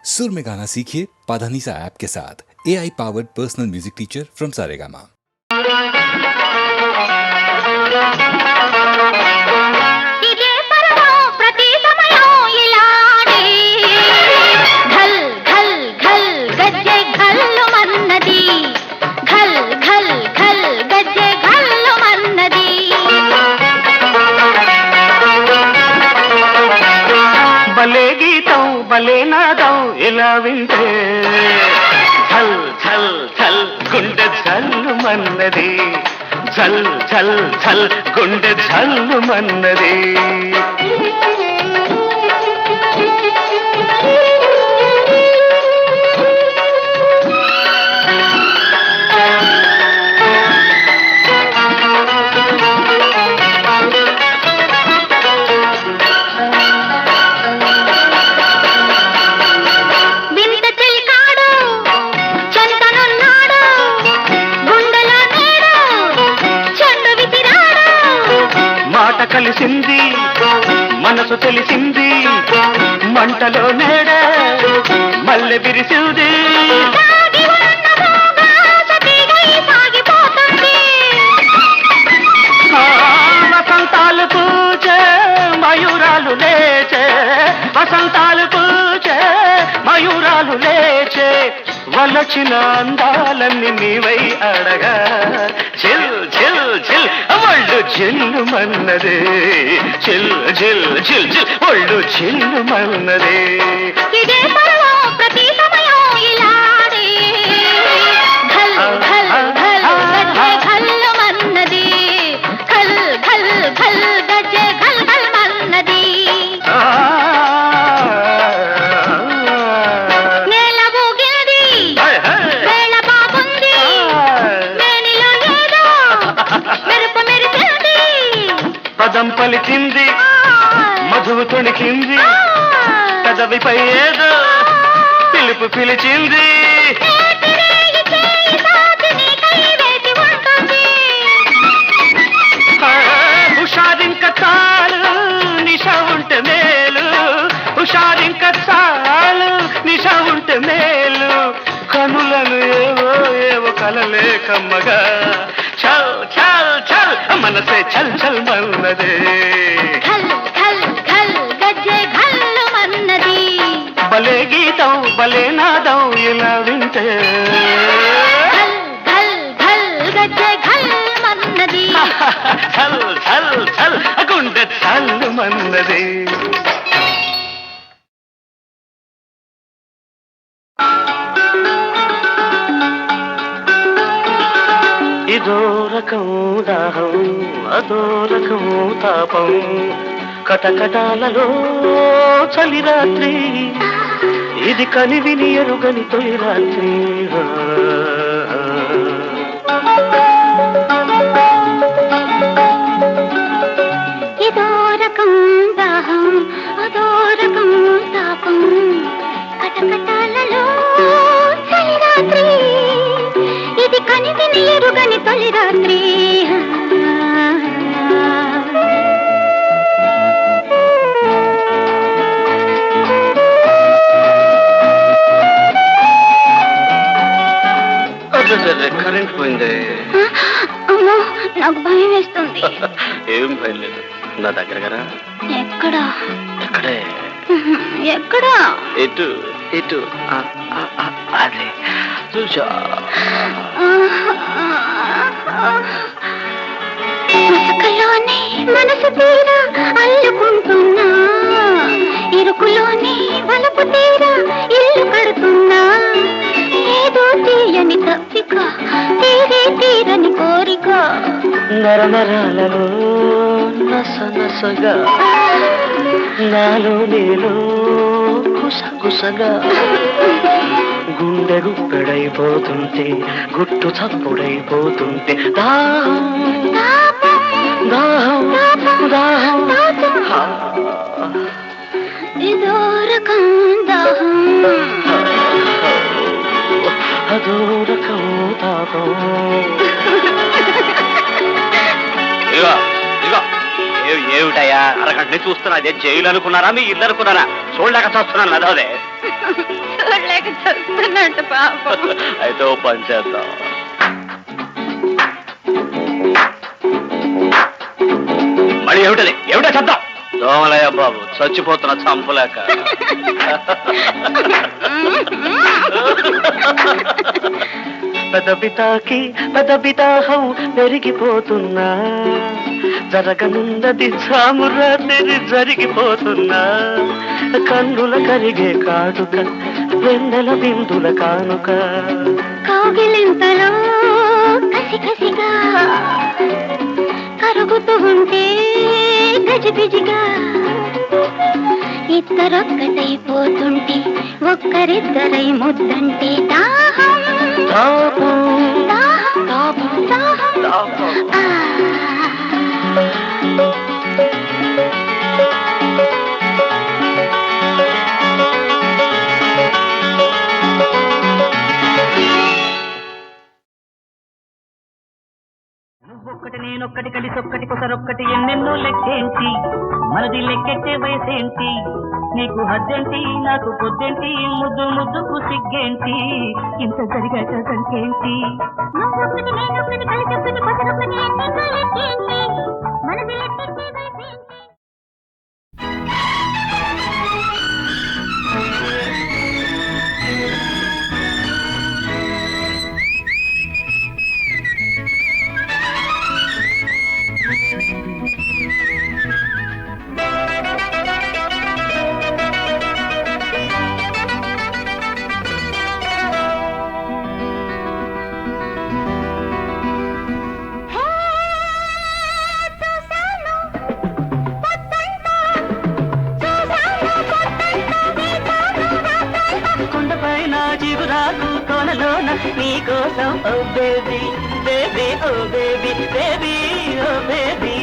सुर में गाना सीखिए पाधानीसा ऐप के साथ AI powered personal music teacher from Saregama. భలే గీతం భలే నాదం ఇలా వింటే ఛల్ ఛల్ ఛల్ గుండె ఛల్లు మన్నది ఛల్ ఛల్ ఛల్ గుండె ఛల్లు మన్నది కలిసింది మనసు తెలిసింది మంటలో నేడ మల్లె విరిసింది వసంతాలు పూచే మయూరాలు లేచే వసంతాలు పూచే మయూరాలు లేచే వలచిన అందాలన్నీ నీవై అడగా చిల్ చిల్ చిల్ ఒళ్ళు చిల్లు మన్నదే చిల్ చిల్ చిల్ చిల్ ఒళ్ళు చిల్లు మన్నదే ప్రతి సమయం ఇలాడే ఘల్ ఘల్ ఘల్ గజ్జె ఘల్ మన్నది ఘల్ ఘల్ ఘల్ గజ్జె ఘల్ ఘల్ మన్నది పదం పలికింది మధువు తొణికింది పెదవిపై ఏదో పిలుపు పిలిచింది హుషారింక చాలు నిష ఉంటే మేలు హుషారింక చాలు నిష ఉంటే మేలు కనులను ఏవో ఏవో కలలే కమ్మగా చల్ చల్ చల్ మనసే చల్ చల్ మన్నదే ఘల్ ఘల్ ఘల్ గజ్జె ఘల్ మన్నది భలే గీతం భలే నాదం ఇలా వింటే ఘల్ ఘల్ ఘల్ గజ్జె ఘల్ మన్నది చల్ చల్ చల్ గుండె చల్లు మన్నది ఇదో రకం దాహం అదో రకం తాపం కటకటాలలో చలి రాత్రి ఇది కనివిని ఎరుగని తొలి రాత్రి ఇదో రకం దాహం అదో రకం తాపం కటకటాలలో చలి రాత్రి ఇది కనివిని ఎరుగని తొలి రాత్రి కరెంట్ పోయింది అమ్మో నాకు భయం వేస్తుంది ఏం భయం లేదు నా దగ్గర కదా ఎక్కడా ఎక్కడే ఎక్కడా ఇటు ఇటు అదే చూసా ముసుకలోనే మనసు తీరా అల్లుకుంటున్నా ఇరుకులోనే వలపు తీరా ఇల్లు కడుతున్నా ఏదో తీయని తప్పిక తీరే తీరని కోరిక నరనరాలలో నస నసగా నాలో నీలో కుసగుసగా గుండె గుప్పెడైపోతుంటే గుట్టు చప్పుడైపోతుంటే దాహం దాహం దాహం ఇదో రకం దాహం అదో రకం తాపం ఏమిటయ్యా అరగంట చూస్తున్నా అదే జైలు అనుకున్నారా మీ ఇల్లు అనుకున్నారా చూడలేక చూస్తున్నాను అదే లేక చస్తున్నట్టు పాపం. అయితే ఓ పని చేద్దాం. మళ్ళీ ఏమిటా శబ్దం? దోమలయ్య బాబు, చచ్చిపోతున్న చంపలేక. పెదబితాహం పెరిగిపోతున్నా, జరగనున్నది సామురాత్రి జరిగిపోతున్నా, కన్నుల కరిగే కాటుక వెన్నెల బిందుల కానుక, కౌగిలింతలో కసి కసిగా కరుగుతూ ఉంటే గజిబిజిగా, ఇద్దరొక్కటైపోతుంటే ఒక్కరిద్దరై ముద్దంటే దాహం దాహం దాహం దాహం దాహం. ఆ. నువ్వొక్కటి నేనొక్కటి కలిసి ఒక్కటి కొసరొక్కటి ఎన్నెన్నో లెక్కేంటి, మనది లెక్కెట్టే వయసేంటి, నీకు హద్దేంటి నాకు పొద్దేంటి, ముద్దు ముద్దుకు సిగ్గేంటి, ఇంత జరిగాక సంకేంటి. నువ్వొక్కటి నేనొక్కటి కలిసి ఒక్కటి కొసరొక్కటి ఎన్నెన్నో లెక్కేంటి, మనది లెక్కెట్టే వయసేంటి. కొండపైన చిగురాకు కోనలోన నీకోసం ఓ బేబీ బేబీ ఓ బేబీ బేబీ ఓ బేబీ.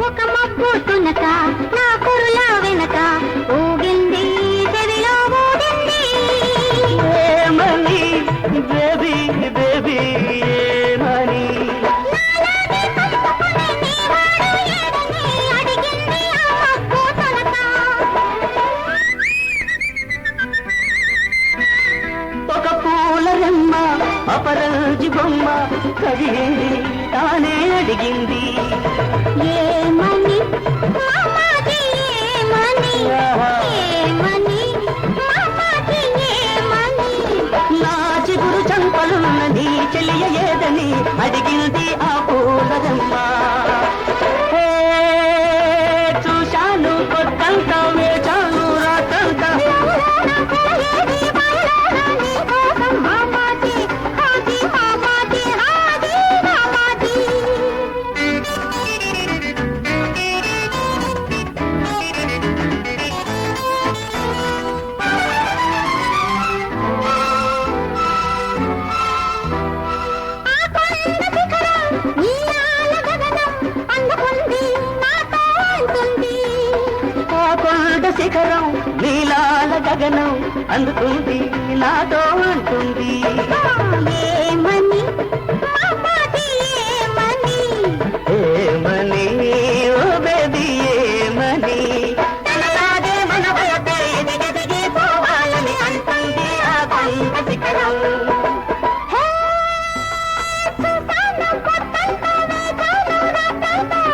ఒక మబ్బు తునక నా కురుల వెనక ఊగింది, చెవిలో ఊగింది. ఏమని బేబీ బేబీ ఏమని, అడిగింది ఆ మబ్బు తునక. ఒక పూల రెమ్మ అపరాజి బొమ్మ కదిలింది, తానే అడిగింది. ఏమని మామాకి ఏమని, ఏమని మామాకి ఏమని. నా చిగురు చంపలున్న నీ చెలియ ఏదని అడిగింది ఆ పూలరమ్మ. హే, చూశాను కొత్తంత వేచాను రాకంత, ఏది బయలారా నీ కోసం మామాకి, హాజీ మామాకి, హాజీ మామాకి. ఆ కొండ శిఖరం నీలాల గగనం అందుకుంది నాతో అంటుంది. ఏమని మామాకి ఏమని, ఏమని ఓ బేబీ ఏమని, తనలాగే మన వయసే ఎదిగి ఎదిగి పోవాలని అంటుంది ఆ కొండ శిఖరం.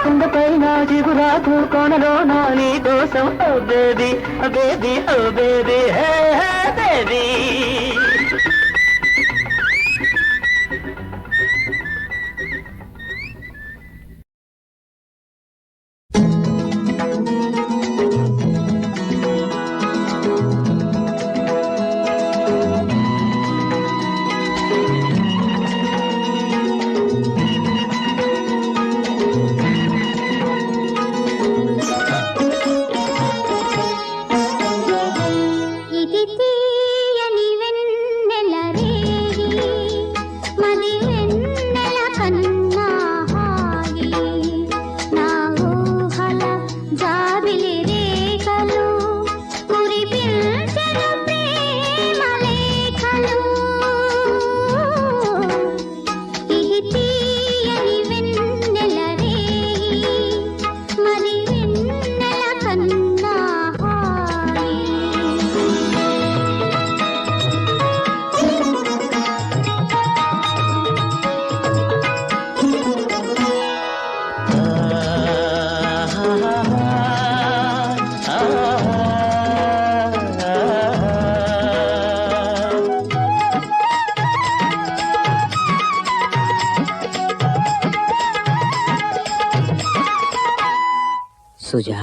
కొండపైన చిగురాకు కోనలో నా నీ కోసం ఓ బేబీ ఓ బేబీ ఓ బేబీ హే హే బేబీ. ఇది తీయని సుజా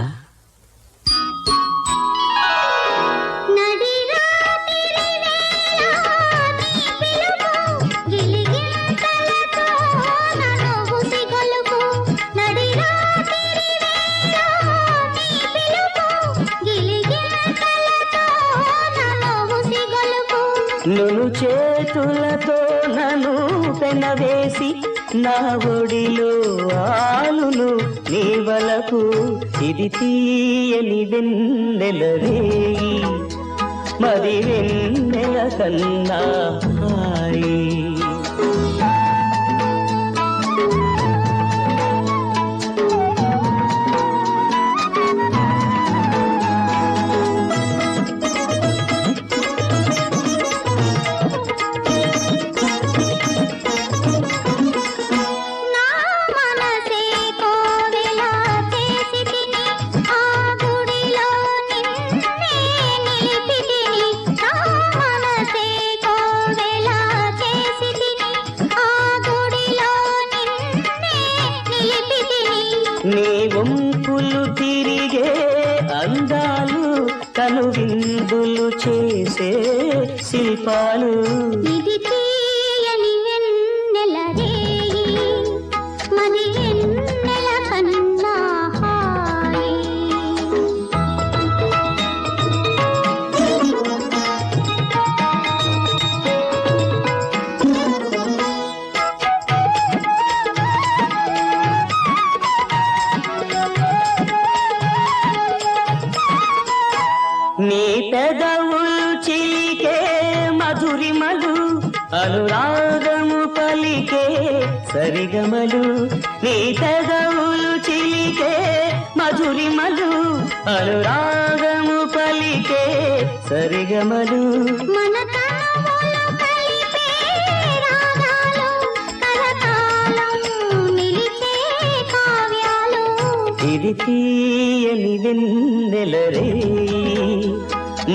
నును చేతులతో నన్ను పెనవేసి నా ఒడిలో ఆలును నీ వలకు ఇది తీయని వెన్నెల రేయి మది వెన్నెల కన్నా హాయి నీ వంపులు తిరిగే అందాలు కను విందులు చేసే శిల్పాలు ఇది తీయని వెన్నెల రేయి మది వెన్నెల కన్నా హాయి నీ పెదవులు చిలికే మధురిమలు అనురాగము పలికే సరిగమలు నీ పెదవులు చిలికే మధురిమలు అనురాగము పలికే సరిగమలు మన తనువులు కలిపే రాగాలు కలకాలం నిలిచే కావ్యాలు ఇది తీయని వెన్నెల రేయి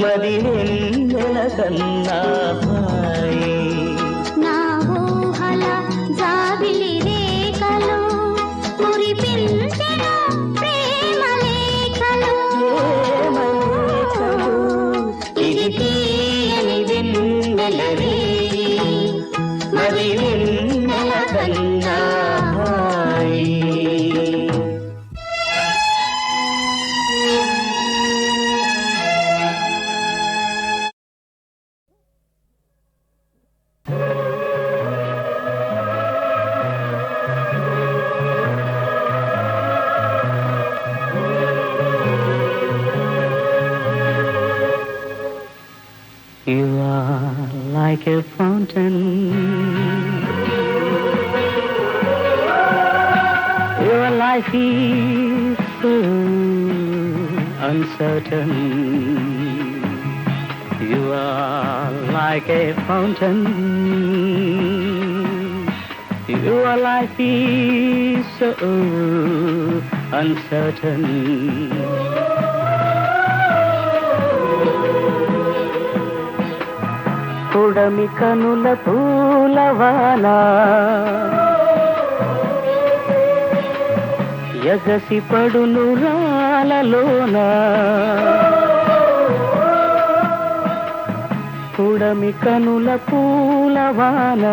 మది వెన్నెల కన్నా హాయి నా ఊహల జాబిలి రేఖలు మురిపించెను ప్రేమ లేఖలు ఇది తీయని వెన్నెల రేయి మది వెన్నెల కన్నా హాయి You are like a fountain. Your life is so uncertain. You are like a fountain. Your life is so uncertain. పుడమి కనుల పూలవాన ఎగసి పడును రాలలోన పుడమి కనుల పూలవాన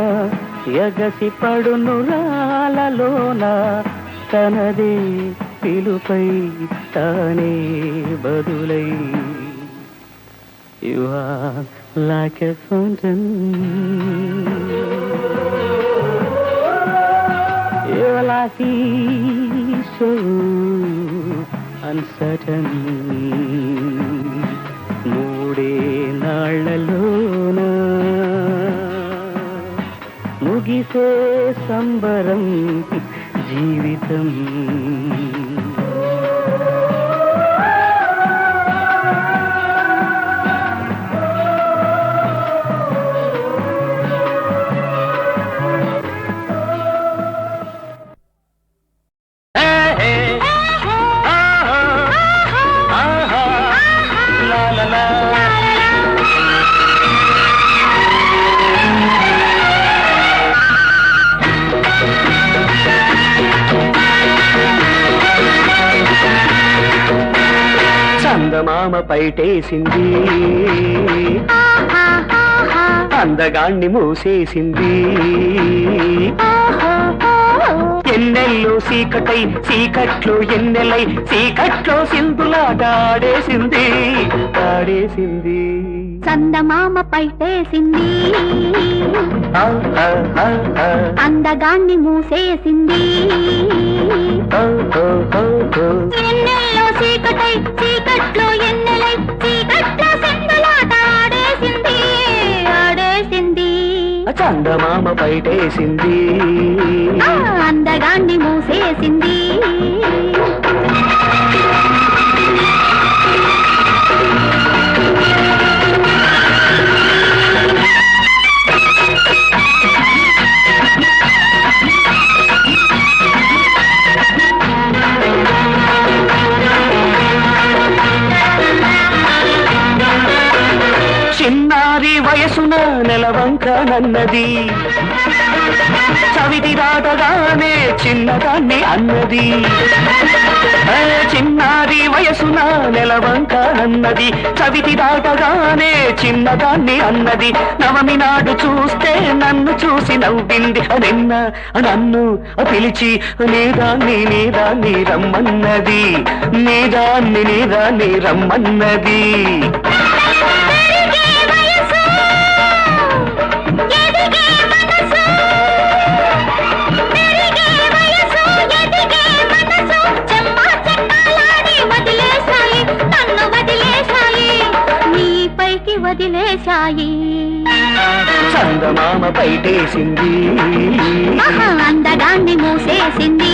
ఎగసి పడును రాలలోన తనదే పిలుపై తానే బదులై You are like a fountain. Your life is so uncertain. మూడే నాళ్ళలోన ముగిసే సంబరం జీవితం చందమామ పైటేసింది అందగాన్ని మూసేసింది ఎన్నెల్లో సీకటై సీకట్లో ఎన్నెలై సీకట్లో సింధులాట ఆడేసింది ఆడేసింది చందమామ పైటేసింది అందగాన్ని మూసేసింది ఎన్నెల్లో చీకటై చీకట్లో ఎన్నెలై చీకట్లో సింధులాట ఆడేసింది ఆడేసింది చందమామ పైటేసింది అందగాన్ని మూసేసింది చిన్నారి వయసున నెలవంక నన్నది చవితి దాటగానే చిన్నదాన్ని అన్నది చిన్నారి వయసున నెలవంక అన్నది చవితి దాటగానే చిన్నదాన్ని అన్నది నవమి నాడు చూస్తే నన్ను చూసి నవ్వింది నిన్న నన్ను పిలిచి నీదాన్ని రమ్మన్నది నీదాన్ని రమ్మన్నది వదిలేశాయి చందమామ పైటేసింది అందగాన్ని మూసేసింది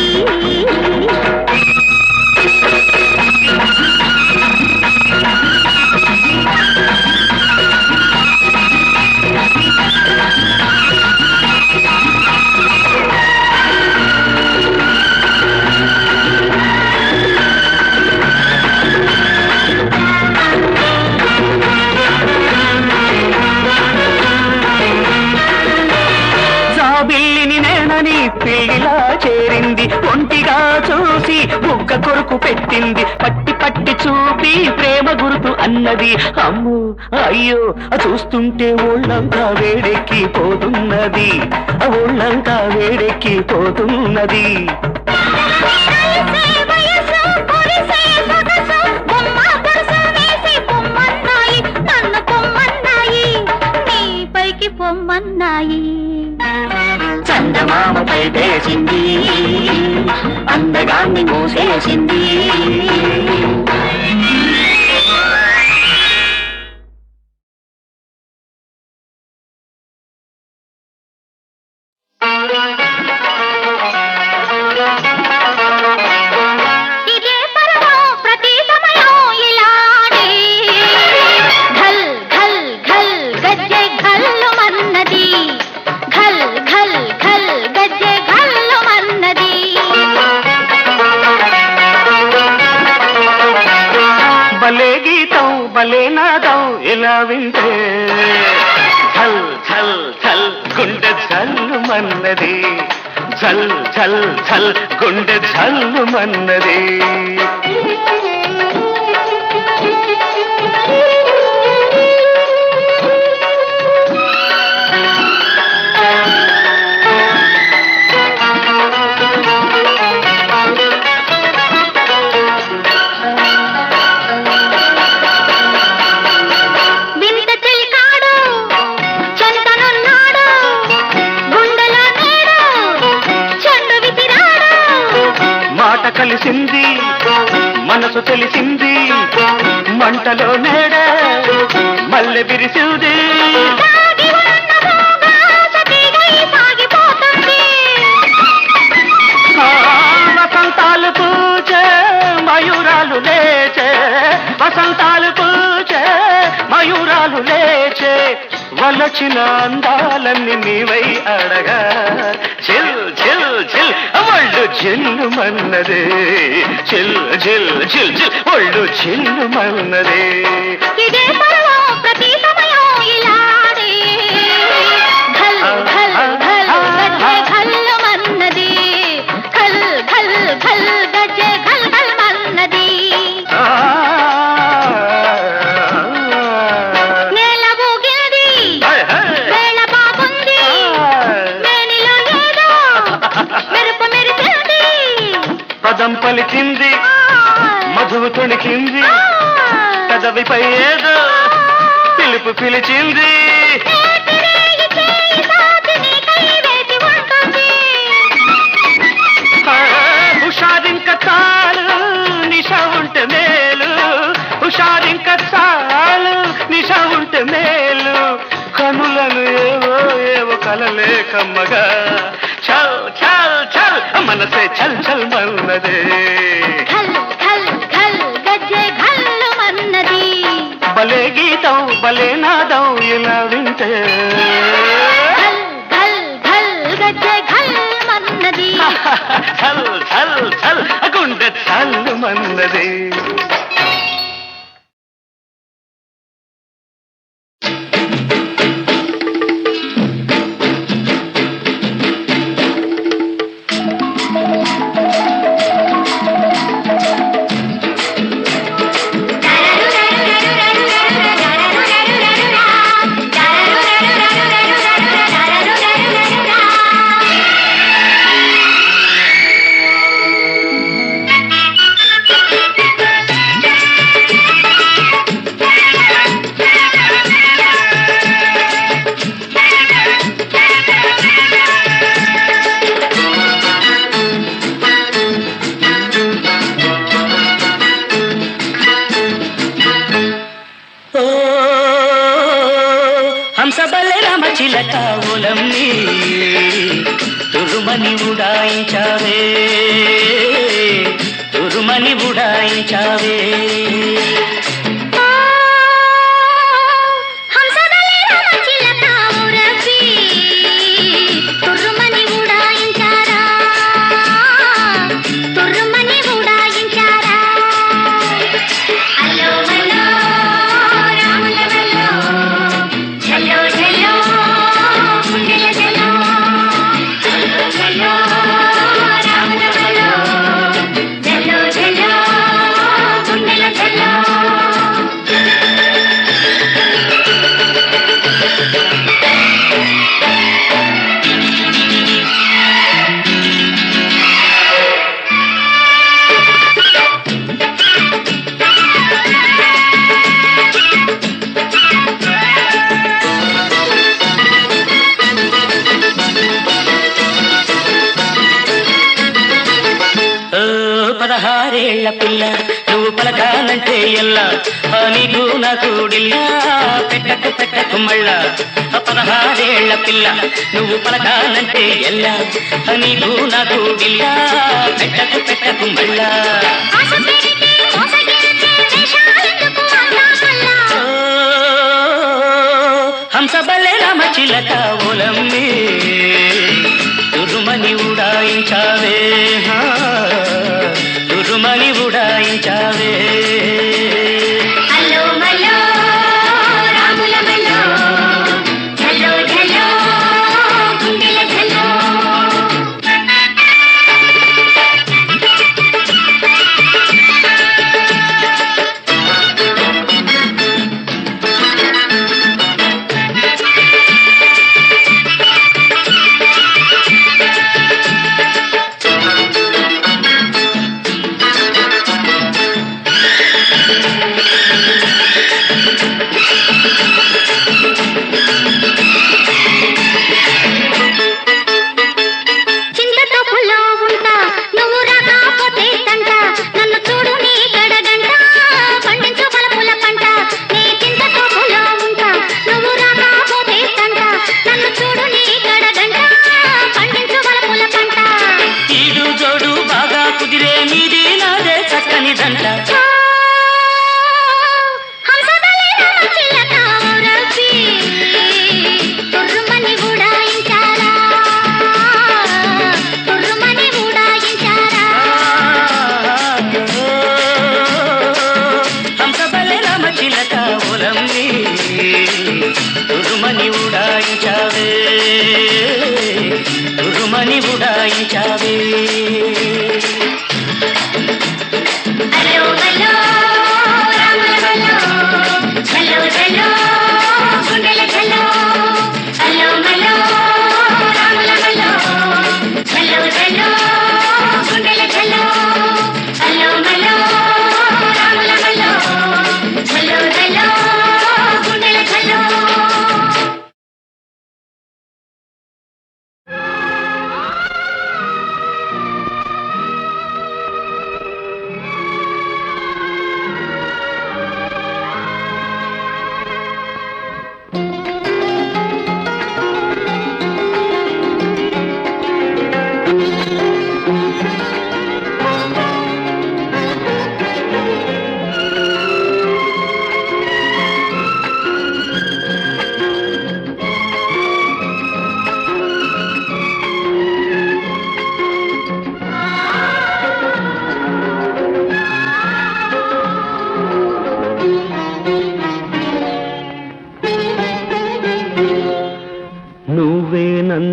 పిల్లిలా చేరింది ఒంటిగా చూసి బుగ్గ కొరకు పెట్టింది పట్టి పట్టి చూపి ప్రేమ గుర్తు అన్నది అమ్ము అయ్యో చూస్తుంటే ఒళ్ళంతా వేడెక్కి పోతున్నది ఒళ్ళంతా వేడెక్కి పోతున్నది పొమ్మన్నాయి చందమామ పైటేసింది అందగాన్ని మూసేసింది భలే నాదం ఇలా వింటే ఛల్ ఛల్ ఛల్ గుండె ఛల్లు మన్నది ఛల్ ఛల్ ఛల్ గుండె ఛల్లు మన్నది కలిసింది మనసు తెలిసింది మంటలో నేడ మల్లె విరిసింది వసంతాలు పూచే మయూరాలు లేచే వసంతాలు పూచే మయూరాలు లేచే వలచిన అందాలన్నీ నీవై అడగా చిల్ చిల్ చిల్ ఒళ్ళు చిల్లు మన్నదే చిల్ చిల్ చిల్ చిల్ ఒళ్ళు చిల్లు మన్నదే ప్రతి సమయం ఇలాడే ఘల్ ఘల్ ఘల్ గజ్జె ఘల్ మన్నది ఘల్ ఘల్ ఘల్ గజ్జె ఘల్ ఘల్ మన్నది తొణికింది పెదవిపై ఏదో పిలుపు పిలిచింది హుషారింక చాలు నిష ఉంటే మేలు హుషారింక చాలు నిష ఉంటే మేలు కనులను ఏవో ఏవో కలలే కమ్మగా చల్ చల్ చల్ మనసే చల్ చల్ మన్నదే భలే గీతం భలే నాదం ఇలా వింటే చల్ చల్ చల్ గుండె చల్లు మన్నది హంసబలరామచిలక ఓలమ్మి తురుమని ఉడాయించావే తురుమని ఉడాయించావే పిల్ల నువ్వు పలకాలంటే ఎల్లా నీకు నాకు డిల్లా పెట్టకు పెట్టకు మళ్ళా 16 పిల్ల నువ్వు పలకాలంటే ఎల్లా నీకు నాకు డిల్లా పెట్టకు పెట్టకు మళ్ళా హంసబలే రామచిలక ఓలమ్మి తురుమని ఉడాయించావే తురుమని ఉడాయించావే తురుమని ఉడాయించావే తురుమని ఉడాయించావే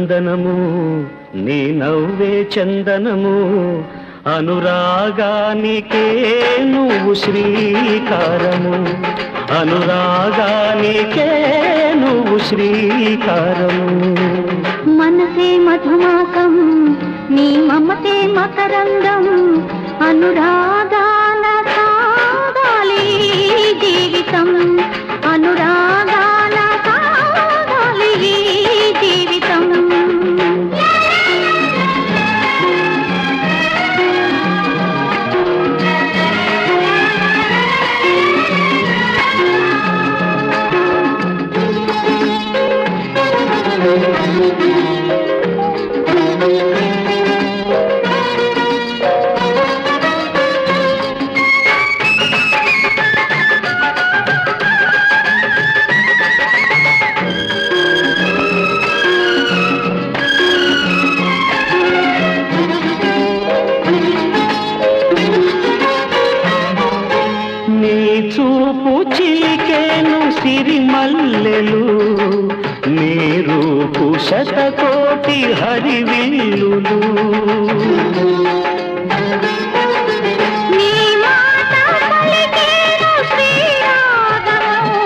వందనము, నీ నవ్వే చందనము, అనురాగానికే నువ్వు శ్రీకారము, అనురాగానికే నువ్వు శ్రీకారము. మనసే మధుమాసం, నీ మమతే మకరందం, అనురాగాన సాగాలి జీవితం, అనురాగాన సాగాలి జీవితం. చూపు చిలికేను సిరిమల్లెలు, నీ రూపు శతకోటి హరివిల్లులు. నీ మాట పలికేను శ్రీరాగము,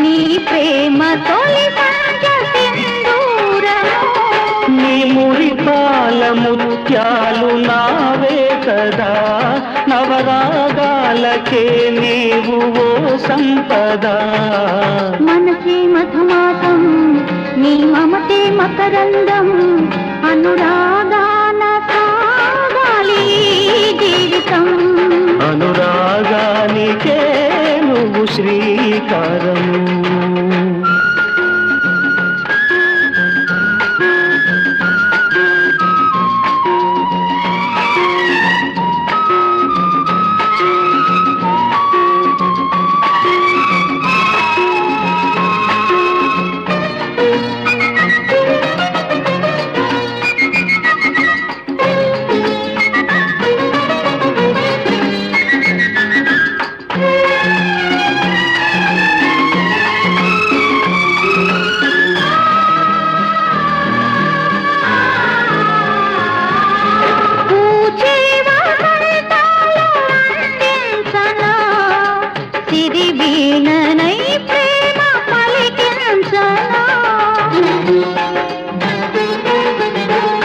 నీ ప్రేమ తొలి సంధ్య సింధూరము. నీ మురిపాల ముత్యాలు నావే కదా, నవరాగాలకే నీవు ఓ సంపద. మనసే మధుమాసం, నీ మమతే మకరందం, అనురాగాన సాగాలి జీవితం, అనురాగానికే నువ్వు శ్రీకారము.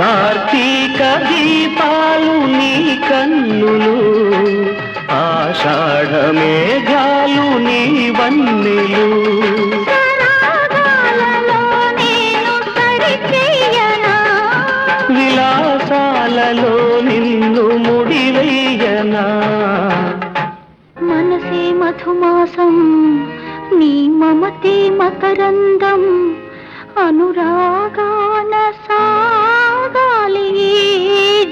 కార్తీక దీపాలు నీ కన్నులు, ఆషాఢ మేఘాలు నీ వన్నెలు. విలాసాలలో నిన్ను ముడివేయనా. మనసే మధుమాసం, నీ మమతే మకరందం, అనురాగాన సాగాలి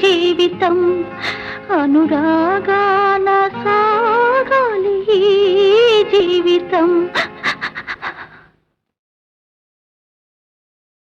జీవితం, అనురాగా